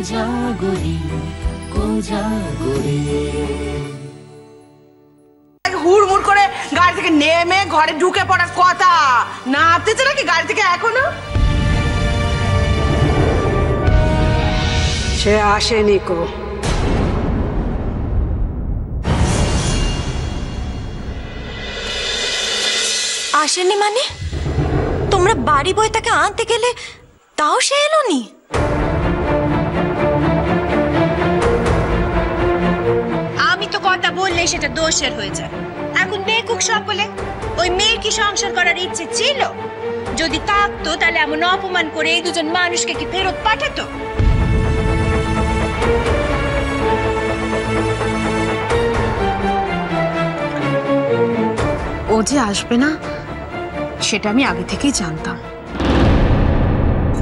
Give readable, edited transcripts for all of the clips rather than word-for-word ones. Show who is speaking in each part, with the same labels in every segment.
Speaker 1: কোজাগরি কোজাগরি।
Speaker 2: হুড়মুড় করে গাড়ি থেকে নেমে ঘরে ঢুকে পড়ার কথা, না আসতেছে নাকি গাড়ি থেকে এখনো?
Speaker 3: সে আসেনি কো।
Speaker 4: আসেনি মানে? তোমরা বাড়ি বই তাকে আনতে গেলে তাও সে এলো নি?
Speaker 5: আমি তো কথা বললে সেটা দোষের হয়ে যায়। এখন বেকুক সব বলে ওই মেয়ের কি সংসার করার ইচ্ছে ছিল? যদি থাকতো তাহলে এমন অপমান করে এই দুজন মানুষকে কি ফেরত পাঠাতো?
Speaker 6: ও যে আসবে না সেটা আমি আগে থেকেই জানতাম।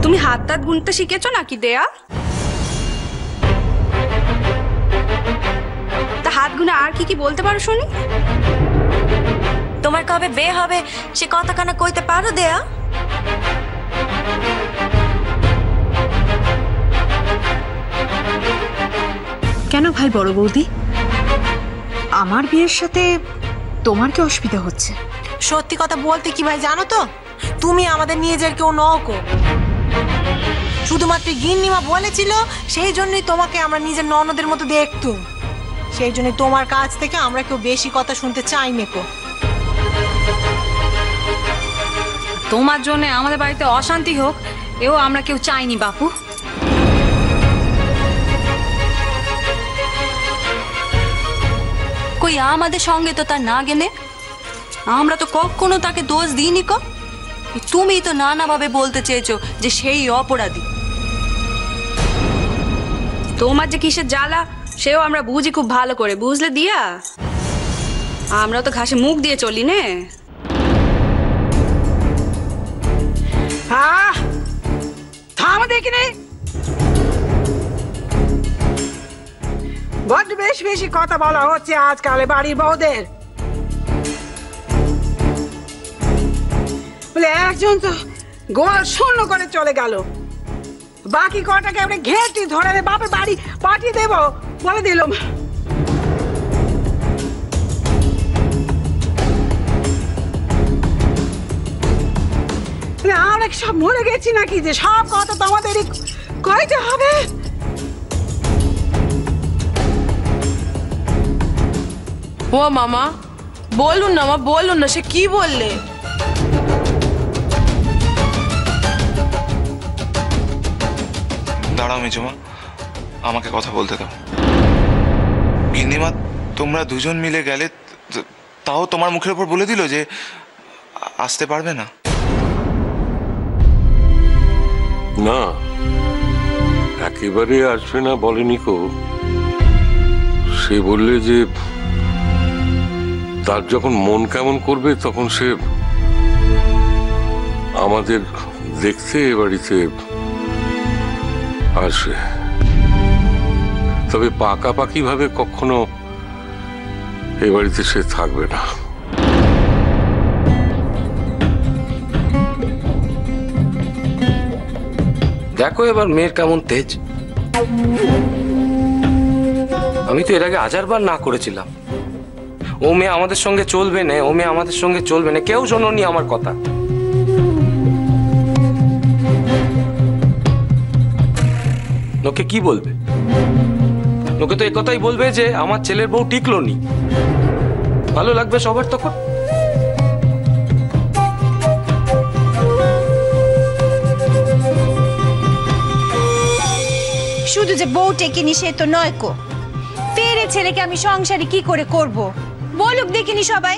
Speaker 7: তুমি হাত টাত গুনতে শিখেছো নাকি দেয়া? তা হাত গুনে আর কি কি বলতে পারো শুনি?
Speaker 4: তোমার কবে বিয়ে হবে সে কথাখানা কইতে পারো দেয়া?
Speaker 6: কেন ভাই বড় বৌদি, আমার বিয়ের সাথে তোমার কি অসুবিধা হচ্ছে?
Speaker 2: সত্যি কথা বলতে কি ভাই জানো তো, তুমি আমাদের নিজের কেউ নও। শুধুমাত্র গিন্নিমা বলেছিল, সেই জন্যই তোমাকে আমরা নিজের ননদের মতো দেখতুম। সেই জন্য তোমার কাছ থেকে আমরা কেউ বেশি কথা শুনতে চাই নেকো।
Speaker 7: তোমার জন্য আমাদের বাড়িতে অশান্তি হোক এও আমরা কেউ চাইনি বাপু। কই আমাদের সঙ্গে তো তার না গেলে আমরা তো কখনো তাকে দোষ দিইনি। তুমি তো নানাভাবে বলতে চেয়েছো যে সেই অপরাধী। তোমার যে কিসের জ্বালা সেও আমরা বুঝি খুব ভালো করে, বুঝলে দিয়া? আমরা তো ঘাসে মুখ দিয়ে চলি নে।
Speaker 3: থাম দেখিনি, বড্ড বেশি বেশি কথা বলা হচ্ছে আজকাল বাড়ির বউদের। বলে একজন তো গোয়াল শূন্য করে চলে গেল, বাকি কটাকে আমরা ঘেঁটি ধরে বাপের বাড়ি পাঠিয়ে দেব বলে দিলাম। আমরা সব মরে গেছি নাকি যে সব কথা তো আমাদেরই কইতে হবে?
Speaker 2: ও মামা বলুন না, মা বলুন না, সে কি বললে?
Speaker 8: দাঁড়াও মেজমা, আমাকে কথা বলতে দাও। গিন্নিমা তোমরা দুজন মিলে গেলে, তাও তোমার মুখের উপর বলে দিল যে আসতে পারবে না?
Speaker 9: না, একেবারে আসবে না বলেনি কো। সে বললে যে তার যখন মন কেমন করবে তখন সে আমাদের দেখতে এ বাড়িতে আসবে, তবে পাকাপাকি ভাবে কখনো এ বাড়িতে সে থাকবে না।
Speaker 10: দেখো এবার মেয়ের কেমন তেজ। আমি তো এর আগে 1000 বার না করেছিলাম, ও মেয়ে আমাদের সঙ্গে চলবে না, ও মেয়ে আমাদের সঙ্গে চলবে না। কেউ শোনোনি আমার কথা। লোকে কি বলবে? লোকে তো একথাই বলবে যে আমার ছেলের বউ টিকলো নি। ভালো লাগবে সবার তখন।
Speaker 5: শুধু যে বউ টেকেনি সে তো নয় কো, তেরে ছেলেকে আমি সংসারে কি করে করব বলুক দেখিনি সবাই।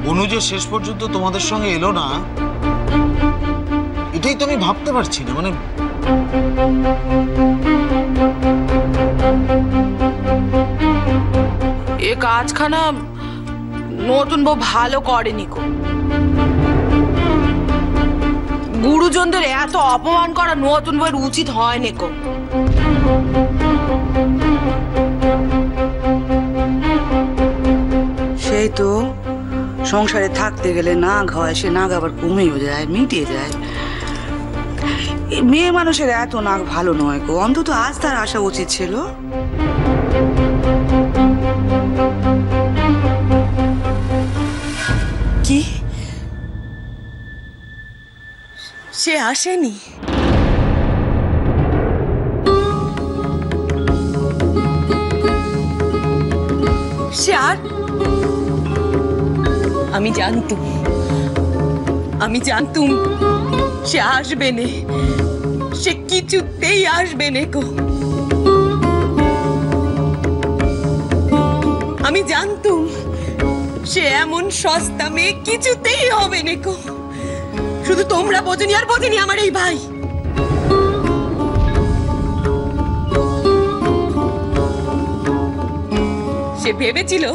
Speaker 11: অনু যে শেষ পর্যন্ত তোমাদের সঙ্গে এলো না, এটাই তো আমি ভাবতে পারছি না। মানে
Speaker 2: এ কাজখানা নতুন বউ ভালো করেনি কো। গুরুজনদের এত অপমান করা নতুন বউয়ের উচিত হয়নি কো।
Speaker 3: সেই তো সংসারে থাকতে গেলে নাগ হয়, সে নাগ আবার কমেও যায়, মিটে যায়। মেয়ে মানুষের এত নাগ ভালো নয় গো, অন্তত আজ তার আসা উচিত ছিল।
Speaker 12: কি সে আসেনি? সে আর আমি জানতুম সে আসবে নে, সে কিছুতেই আসবে নে গো। আমি জানতুম সে এমন সস্তা মেয়ে কিছুতেই হবে নে গো। শুধু তোমরা বোঝেনি, আর বোঝেনি আমার এই ভাই। সে ভেবেছিল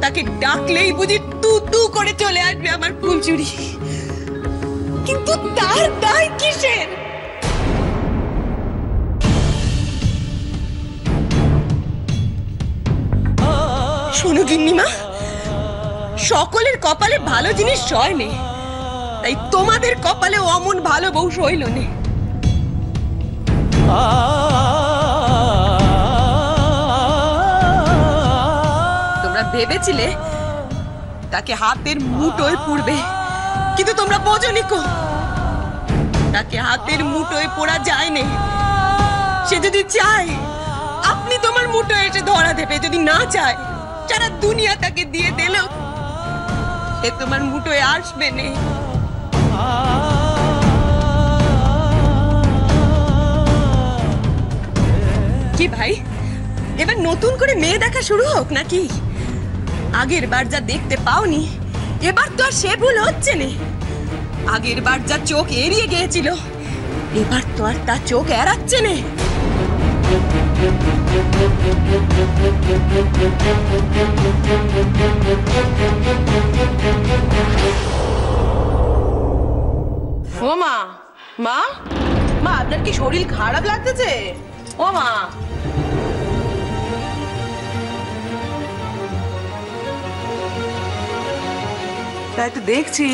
Speaker 12: তাকে ডাকলেই বুঝি তু তু করে চলে আসবে আমার ফুলচুরি, কিন্তু তার দায় কিসের? শোনো গিন্নিমা, সকলের কপালে ভালো জিনিস সয় নে, তাই তোমাদের কপালে অমন ভালো বউ সইল নে। তোমরা ভেবেছিলে তাকে হাতের মুঠোয় পুরবে, কিন্তু তোমরা বোঝোনি কো তাকে হাতের মুঠোয় পড়া যায় না। সে যদি চায় আপনি তোমার মুঠোয় এসে ধরা দেবে, যদি না চায় সারা দুনিয়া তাকে দিয়ে দিলেও এ তোমার মুঠোয় আসবে না। কি ভাই, এবার নতুন করে মেয়ে দেখা শুরু হোক নাকি? আগের বার যা দেখতে পাওনি এবার তো আর সে ভুল হচ্ছে না। আগের বার যা চোখ এড়িয়ে গিয়েছিল এবার তো আর তা চোখ এড়াচ্ছে না।
Speaker 13: ও মা, মা মা আপনার কি শরীর খারাপ লাগতেছে? ও মা,
Speaker 3: তাই তো দেখছি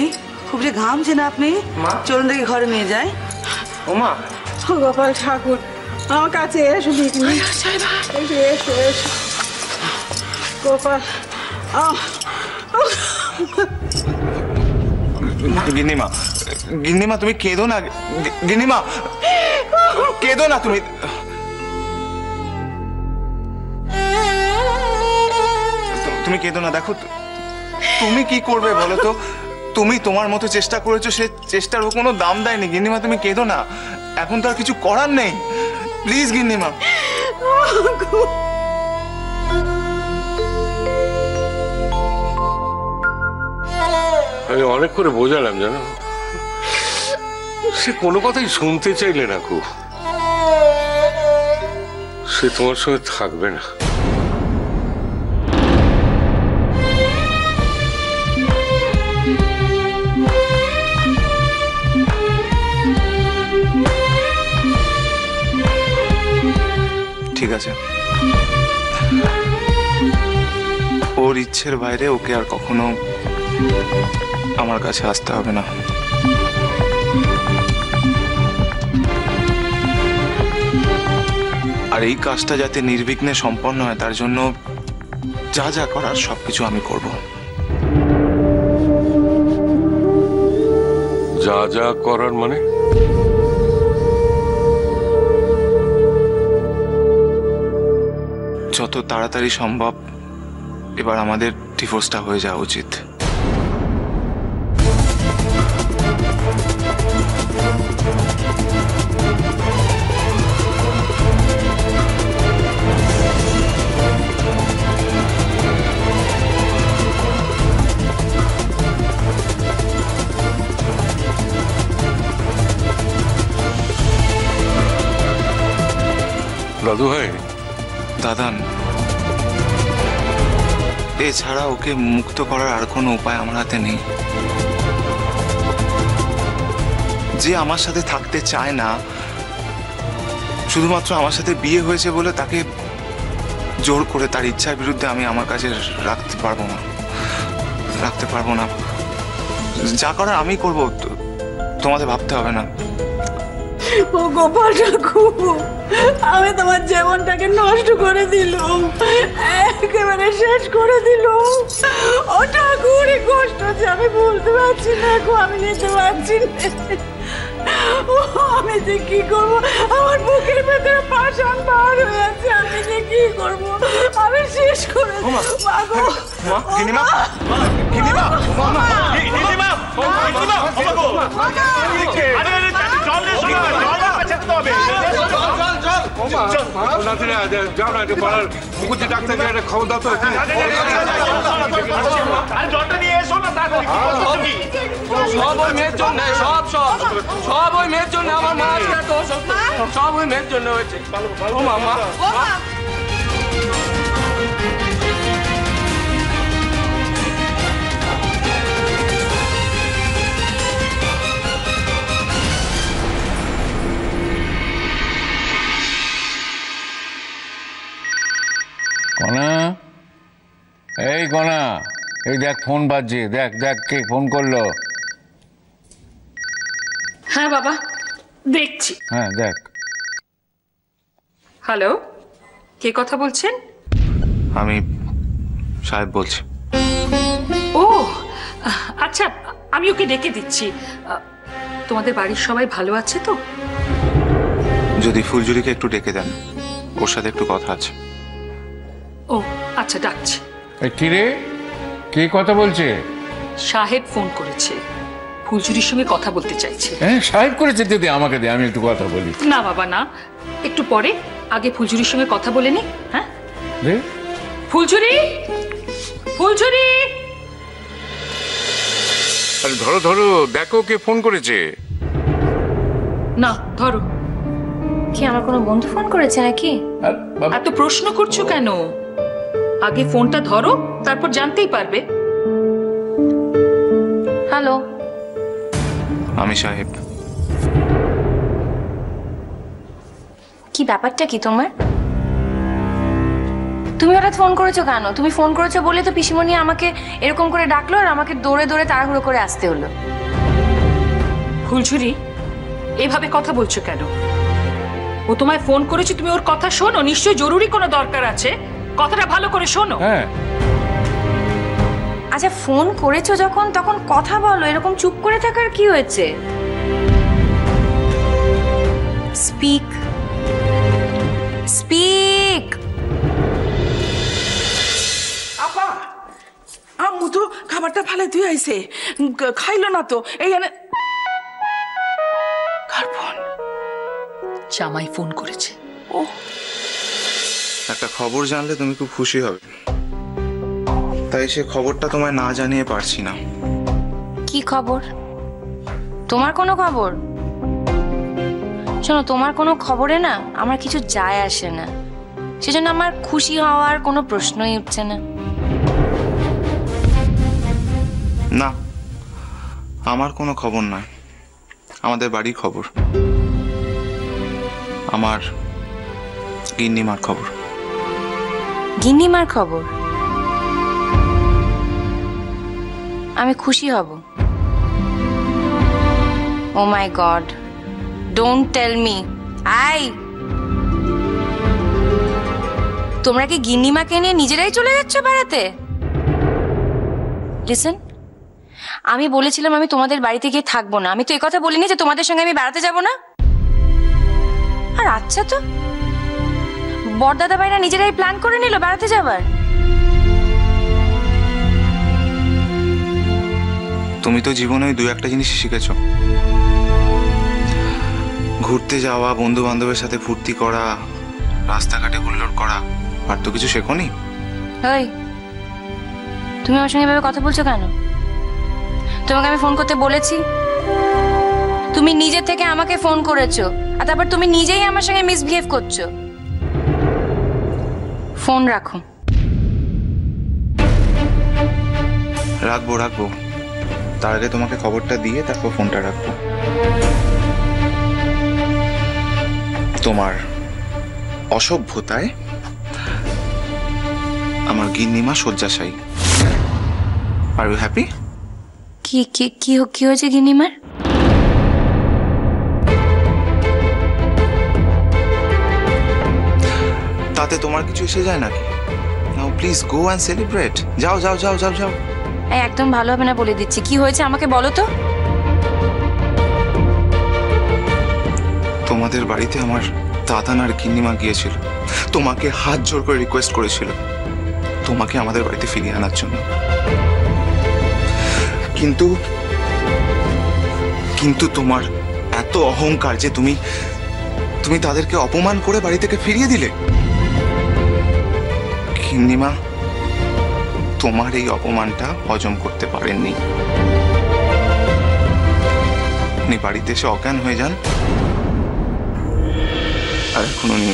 Speaker 3: খুব যে ঘামছেন আপনি। চলুন দেখি ঘরে নিয়ে যাই।
Speaker 10: ও মা,
Speaker 3: গোপাল ঠাকুর আমার কাছে এসো দেখি, এসো এসো গোপাল।
Speaker 8: গিন্নিমা, গিন্নিমা তুমি কেঁদো না, গিন্নিমা কেঁদো না তুমি। তুমি কেঁদো না, দেখো তুমি কি করবে বলো তো? তুমি তোমার মতো চেষ্টা করেছো, সে চেষ্টারও কোনো দাম দেয়নি। গিন্নিমা তুমি কেঁদো না, এখন তো আর কিছু করার নেই। প্লিজ গিন্নিমা।
Speaker 9: আমি অনেক করে বোঝালাম জানো, সে কোনো কথাই শুনতে চাইলে না। খুব সে তোমার সঙ্গে থাকবে না।
Speaker 8: ঠিক আছে, ওর ইচ্ছের বাইরে ওকে আর কখনো আমার কাছে আসতে হবে না। আর এই কাজটা যাতে নির্বিঘ্নে সম্পন্ন হয় তার জন্য যা যা করার সবকিছু আমি করব।
Speaker 9: যা যা করার মানে?
Speaker 8: যত তাড়াতাড়ি সম্ভব এবার আমাদের ডিভোর্সটা হয়ে যাওয়া উচিত।
Speaker 9: দাদু ভাই,
Speaker 8: দাদান, এছাড়া ওকে মুক্ত করার আর কোনো উপায় আমার হাতে নেই। যে আমার সাথে থাকতে চায় না, শুধুমাত্র আমার সাথে বিয়ে হয়েছে বলে তাকে জোর করে তার ইচ্ছার বিরুদ্ধে আমি আমার কাছে রাখতে পারবো না। রাখতে পারবো না। যা করার আমি করবো, তোমাদের ভাবতে হবে না।
Speaker 3: ও গোপাল ঠাকুর, আমি তোমার জীবনটাকে নষ্ট করে দিলাম, একেবারে শেষ করে দিলাম। ও ঠাকুর, এই কষ্ট যে আমি বলতে পারছি না, আমি নিতে পারছি না। ও আমি যে কি করবো, আমার বুকের ভেতরে পাষাণ বার হয়ে আছে, আমি যে কি করবো, আমি শেষ করে দেবো।
Speaker 9: যাও না, পাড়ার মুকুজ্জি ডাক্তারকে একটা খবর দাও তো।
Speaker 10: সব ওই মেয়ের জন্য, সব ওই মেয়ের জন্য, আমার মা সব ওই মেয়ের জন্য হয়েছে। ও মামা,
Speaker 14: কণা, এই কণা, এই দেখ ফোন বাজছে, দেখ দেখ কে ফোন করলো।
Speaker 6: হ্যাঁ বাবা, দেখছি।
Speaker 14: হ্যাঁ দেখ।
Speaker 6: হ্যালো, কে কথা বলছেন?
Speaker 8: আমি সাহেব বলছি।
Speaker 6: ও আচ্ছা, আমি ওকে ডেকে দিচ্ছি। তোমাদের বাড়ির সবাই ভালো আছে তো?
Speaker 8: যদি ফুলঝুরিকে একটু ডেকে দেন, ওর সাথে একটু কথা আছে।
Speaker 6: ও আচ্ছা, ডাকছি।
Speaker 14: কি রে, কে কথা বলছে?
Speaker 6: সাহেব ফোন করেছে, ফুলঝুরির সঙ্গে কথা বলতে চাইছে।
Speaker 14: হ্যাঁ সাহেব করেছে, দিদি আমাকে দে, আমি একটু কথা বলি।
Speaker 6: না বাবা না, একটু পরে, আগে ফুলঝুরির সঙ্গে কথা বলে নি। হ্যাঁ ফুলঝুরি, ফুলঝুরি,
Speaker 14: আরে ধরো ধরো, দেখো কে ফোন করেছে।
Speaker 6: না ধরো।
Speaker 4: কি আমার কোনো বন্ধু ফোন করেছে নাকি?
Speaker 6: এত প্রশ্ন করছো কেন? আগে ফোনটা ধরো, তারপর জানতেই পারবে।
Speaker 4: হ্যালো,
Speaker 8: আমি সাহেব।
Speaker 4: কি ব্যাপারটা কি তোমার? তুমি হঠাৎ ফোন করেছো কেন? তুমি ফোন করেছো বলে তো পিসিমণি আমাকে এরকম করে ডাকলো, আর আমাকে দৌড়ে দৌড়ে তাড়াহুড়ো করে আসতে হলো।
Speaker 6: ফুলঝুরি, এভাবে কথা বলছো কেন? ও তোমায় ফোন করেছে, তুমি ওর কথা শোনো। নিশ্চয়ই জরুরি কোনো দরকার আছে, কথাটা ভালো করে শোনো।
Speaker 14: হ্যাঁ
Speaker 4: আচ্ছা, ফোন করেছো যখন, তখন কথা বলো, এরকম চুপ করে থাকার কি হয়েছে? Speak, speak.
Speaker 3: আপা, আম্মু তো খাবারটা ফেলে দিয়ে আইছে, খাইলো না তো। এই কার ফোন?
Speaker 6: জামাই ফোন করেছে।
Speaker 3: ও,
Speaker 8: একটা খবর জানলে তুমি খুব খুশি হবে, তাই সে খবরটা তোমায় না জানিয়ে পারছি না।
Speaker 4: কি খবর? তোমার কোনো খবর? শোনো, তোমার কোনো খবরে না আমার কিছু যায় আসে না, সেজন্য আমার খুশি হওয়ার কোনো প্রশ্নই উঠছে না।
Speaker 8: না, আমার কোনো খবর নয়, আমাদের বাড়ির খবর, আমার গিন্নিমার খবর।
Speaker 4: গিন্নিমার খবর? আমি খুশি হব? ও মাই গড, ডোন্ট টেল মি। তোমরা কি গিন্নিমাকে নিয়ে নিজেরাই চলে যাচ্ছ বেড়াতে? লিসেন, আমি বলেছিলাম আমি তোমাদের বাড়িতে গিয়ে থাকবো না। আমি তো একথা বলিনি যে তোমাদের সঙ্গে আমি বেড়াতে যাব না। আর আচ্ছা, তো বড়দাদা ভাইরা নিজেরাই প্ল্যান করে নিল বেড়াতে যাবার।
Speaker 8: তুমি তো জীবনে ওই 2-1টা জিনিস শিখেছ, ঘুরতে যাওয়া, বন্ধু বান্ধবের সাথে ফুর্তি করা, রাস্তাঘাটে হুল্লোড় করা, আর তো কিছু শেখোনি।
Speaker 4: ওই, তুমি আমার সঙ্গে এভাবে কথা বলছো কেন? তোমাকে আমি ফোন করতে বলেছি? তুমি নিজে থেকে আমাকে ফোন করেছো, আর তারপর তুমি নিজেই আমার সঙ্গে মিসবিহেভ করছো। ফোন রাখো।
Speaker 8: রাখবো রাখবো, তার আগে তোমাকে খবরটা দিয়ে তারপর ফোনটা রাখবো। তোমার অসভ্যতায় আমার গিন্নিমা শয্যাশায়ী। Are you happy?
Speaker 4: কি কি কি কি হয়েছে গিন্নিমার?
Speaker 8: তাতে তোমার কিছু এসে যায় নাকি? নাও প্লিজ গো অ্যান্ড সেলিব্রেট। যাও যাও যাও যাও যাও।
Speaker 4: একদম ভালো হবে না বলে দিচ্ছি। কি হয়েছে আমাকে বলো তো।
Speaker 8: তোমাদের বাড়িতে আমার দাদান আর গিন্নিমা গিয়েছিল, তোমাকে হাত জোর করে রিকোয়েস্ট করেছিল তোমাকে আমাদের বাড়িতে ফিরিয়ে আনার জন্য। কিন্তু কিন্তু তোমার এত অহংকার যে তুমি তুমি তাদেরকে অপমান করে বাড়ি থেকে ফিরিয়ে দিলে। গিন্নিমা তোমার এই অপমানটা হজম করতে পারেননি। উনি বাড়িতে এসে অজ্ঞান হয়ে যান, আর এখন উনি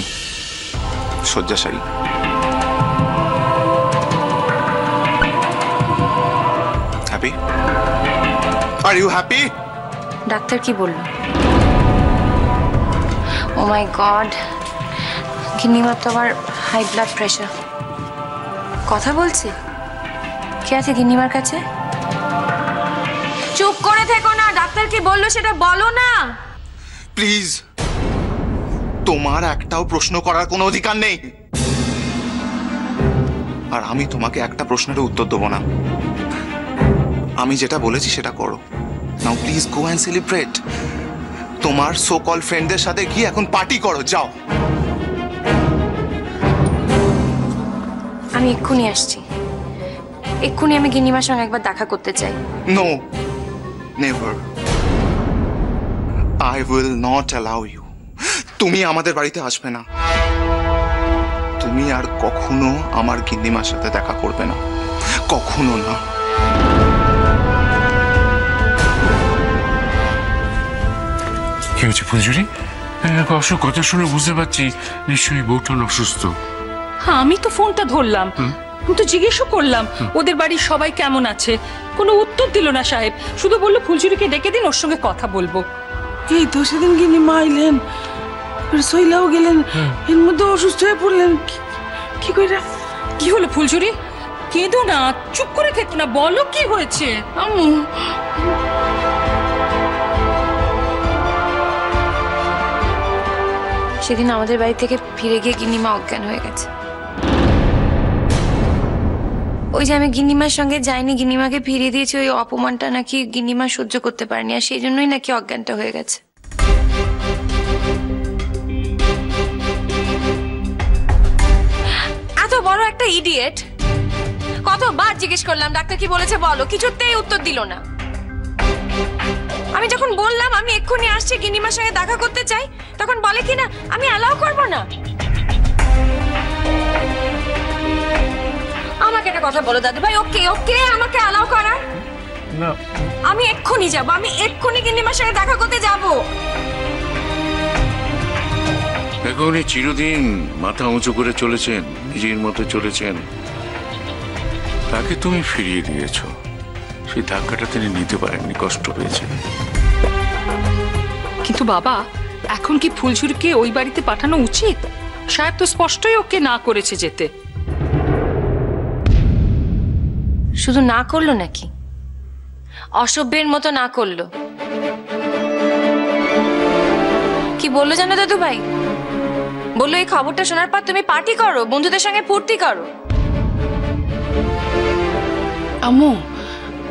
Speaker 8: শয্যাশায়ী। Happy? Are you happy?
Speaker 4: Doctor কি বললো? ও মাই গড, গিন্নিমার তো আবার হাই ব্লাড প্রেশার। কথা বলছে? কি আছে গিন্নিমার কাছে? চুপ করে থেকো না, ডাক্তার কি বললো সেটা বলো না
Speaker 8: প্লিজ। তোমার একটাও প্রশ্ন করার কোনো অধিকার নেই, আর আমি তোমাকে একটা প্রশ্নের উত্তর দেবো না। আমি যেটা বলেছি সেটা করো। নাও প্লিজ গো অ্যান্ড সেলিব্রেট। তোমার সো কল ফ্রেন্ডদের সাথে গিয়ে এখন পার্টি করো, যাও।
Speaker 4: আমি এক্ষুনি আসছি, এক্ষুনি আমি গিন্নিমার সঙ্গে একবার দেখা করতে চাই।
Speaker 8: No, never. I will not allow you. তুমি আমাদের বাড়িতে আসবে না, তুমি আর কখনো আমার গিন্নিমার সাথে দেখা করবে না, কখনো না।
Speaker 14: কি হচ্ছে ফুলঝুরি? অবশ্য কথা শুনে বুঝতে পারছি নিশ্চয়ই বউটা অসুস্থ।
Speaker 6: হ্যাঁ, আমি তো ফোনটা ধরলাম, আমি তো জিজ্ঞেসও করলাম ওদের বাড়ির সবাই কেমন আছে। কোনো উত্তর দিল না সাহেব, শুধু বললো ফুলঝুরিকে ডেকে দিন, ওর সঙ্গে কথা বলবো।
Speaker 3: এই তো সেদিন গিন্নিমা আইলেন, শৈলাও গেলেন, এর মধ্যে অসুস্থ হয়ে পড়লেন। কি কইরা?
Speaker 6: কি হলো ফুলঝুরি? কেঁদো না, চুপ করে থেকো না, বলো কি হয়েছে। আম্মু,
Speaker 4: সেদিন আমাদের বাড়ি থেকে ফিরে গিয়ে গিন্নিমা অজ্ঞান হয়ে গেছে। ওই যে আমি গিন্নিমার সঙ্গে যাইনি, গিন্নিমাকে ফিরিয়ে দিয়েছি, ওই অপমানটা নাকি গিন্নিমা সহ্য করতে পারেনি, আর সেই জন্যই নাকি অজ্ঞানটা হয়ে গেছে। এত বড় একটা ইডিয়েট, কতবার জিজ্ঞেস করলাম ডাক্তার কি বলেছে বলো, কিছুতেই উত্তর দিল না। আমি যখন বললাম আমি এক্ষুনি আসছি, গিন্নিমার সঙ্গে দেখা করতে চাই, তখন বলে কি না আমি অ্যালাউ করবো না। আমাকে একটা কথা বলো দাদু ভাই, ওকে ওকে আমাকে অ্যালাউ করার?
Speaker 14: না,
Speaker 4: আমি এক্ষুনি যাব, আমি এক্ষুনি গিন্নিমার সঙ্গে দেখা করতে যাব।
Speaker 14: দেখো উনি চিরদিন মাথা উঁচু করে চলেছেন, নিজের মতো চলেছেন, তাকে তুমি ফিরিয়ে দিয়েছো। সেই ধাক্কাটা তিনি নিতে পারেননি, কষ্ট পেয়েছেন।
Speaker 6: কিন্তু বাবা, এখন কি ফুলঝুরিকে ওই বাড়িতে পাঠানো উচিত? সাহেব তো স্পষ্টই ওকে না করেছে যেতে।
Speaker 4: শুধু না করলো নাকি, অসভ্যের মতো না করলো। কি বললো জানো দাদু ভাই? বললো এই খবরটা শোনার পর তুমি পার্টি করো, বন্ধুদের সঙ্গে ফুর্তি করো।
Speaker 3: আম্মু,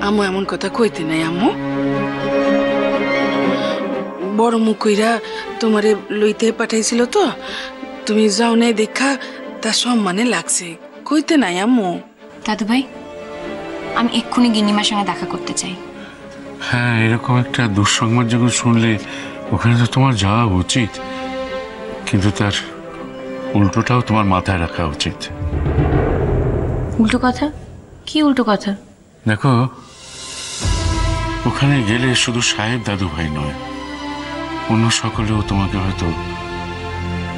Speaker 3: আম্মু এমন কথা কইতে নাই। আম্মু বড় মুখ কইরা তোমারে লইতে পাঠাইছিল, তো তুমি যাও নাই দেখা তার সম্মানে লাগছে, কইতে নাই। আম্মু,
Speaker 4: দাদু ভাই আমি এক্ষুনি গিন্নিমার সঙ্গে দেখা করতে চাই।
Speaker 14: হ্যাঁ, এরকম একটা দুঃসংবাদ যখন শুনলে ওখানে তো তোমার যাওয়া উচিত, কিন্তু তার উল্টোটাও তোমার মাথায় রাখা উচিত।
Speaker 4: উল্টো কথা? কি উল্টো কথা?
Speaker 14: দেখো, ওখানে গেলে শুধু সাহেব দাদু ভাই নয়, অন্য সকলেও তোমাকে হয়তো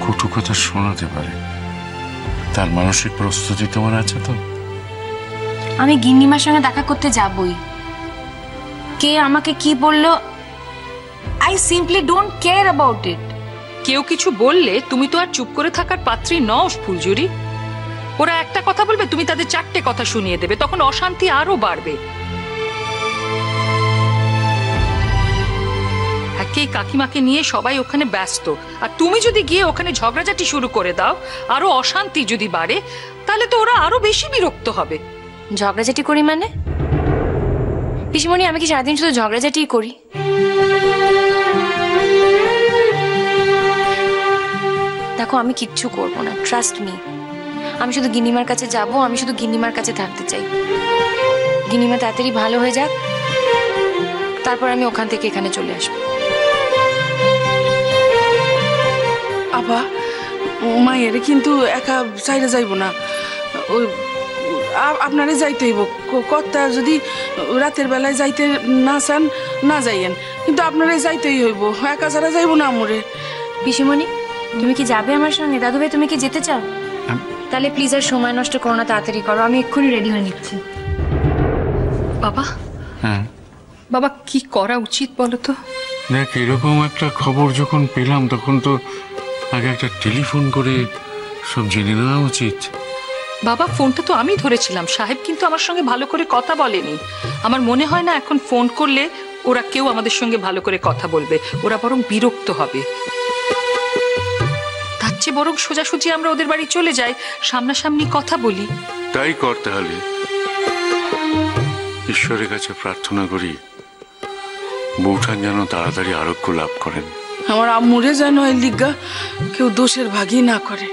Speaker 14: কটু কথা শোনাতে পারে। তার মানসিক প্রস্তুতি তোমার আছে তো?
Speaker 4: আমি গিন্নিমার সঙ্গে দেখা করতে যাবই, কে আমাকে কি বললো I simply don't care about it.
Speaker 6: কেউ কিছু বললে তুমি তো আর চুপ করে থাকার পাত্রী নও ফুলঝুরি। ওরা একটা কথা বলবে, তুমি তাদের চারটে কথা শুনিয়ে দেবে, তখন অশান্তি আরো বাড়বে। এই কাকিমাকে নিয়ে সবাই ওখানে ব্যস্ত, আর তুমি যদি গিয়ে ওখানে ঝগড়াঝাটি শুরু করে দাও, আরো অশান্তি যদি বাড়ে, তাহলে তো ওরা আরো বেশি বিরক্ত হবে।
Speaker 4: ঝগড়াঝাটি করি মানে? পিসিমণি, আমি কি সারাদিন শুধু ঝগড়াঝাটিই করি? দেখো, আমি কিচ্ছু করব না, ট্রাস্ট মি। আমি শুধু গিন্নিমার কাছে যাব, আমি শুধু গিন্নিমার কাছে থাকতে চাই। গিন্নিমা তাড়াতাড়ি ভালো হয়ে যাক, তারপর আমি ওখান থেকে এখানে চলে আসবো।
Speaker 12: আপা, মায়ের কিন্তু একা সাইডে যাইব না, ওই আপনারে যাইতে হইব। কর্তা যদি রাতের বেলায় যাইতে না চান, না যাইয়েন, কিন্তু আপনারে যাইতেই হইব, একা ছাড়া যাইব না আমরে।
Speaker 4: পিসিমণি, তুমি কি যাবে আমার সঙ্গে? দাদু ভাই, তুমি কি যেতে চাও? তাহলে প্লিজ আর সময় নষ্ট করো না, তাড়াতাড়ি করো, আমি এক্ষুনি রেডি হয়ে নিচ্ছি।
Speaker 6: বাবা,
Speaker 14: হ্যাঁ
Speaker 6: বাবা, কি করা উচিত বলো তো?
Speaker 14: দেখ, এরকম একটা খবর যখন পেলাম তখন তো আগে একটা টেলিফোন করে সব জেনে নেওয়া উচিত।
Speaker 6: বাবা, ফোনটা তো আমি ধরেছিলাম, সাহেব কিন্তু আমার সঙ্গে ভালো করে কথা বলেনি। আমার মনে হয় না এখন ফোন করলে ওরা কেউ আমাদের সঙ্গে ভালো করে কথা বলবে, ওরা বরং বিরক্ত হবে। তার চেয়ে বরং সোজাসুজি আমরা ওদের বাড়ি চলে যাই, সামনাসামনি কথা বলি।
Speaker 14: তাই কর তাহলে। ঈশ্বরের কাছে প্রার্থনা করি বউঠান যেন তাড়াতাড়ি আরোগ্য লাভ করেন।
Speaker 12: আমার আম্মুরে যেন এই লিগা কেউ দোষের ভাগই না করে।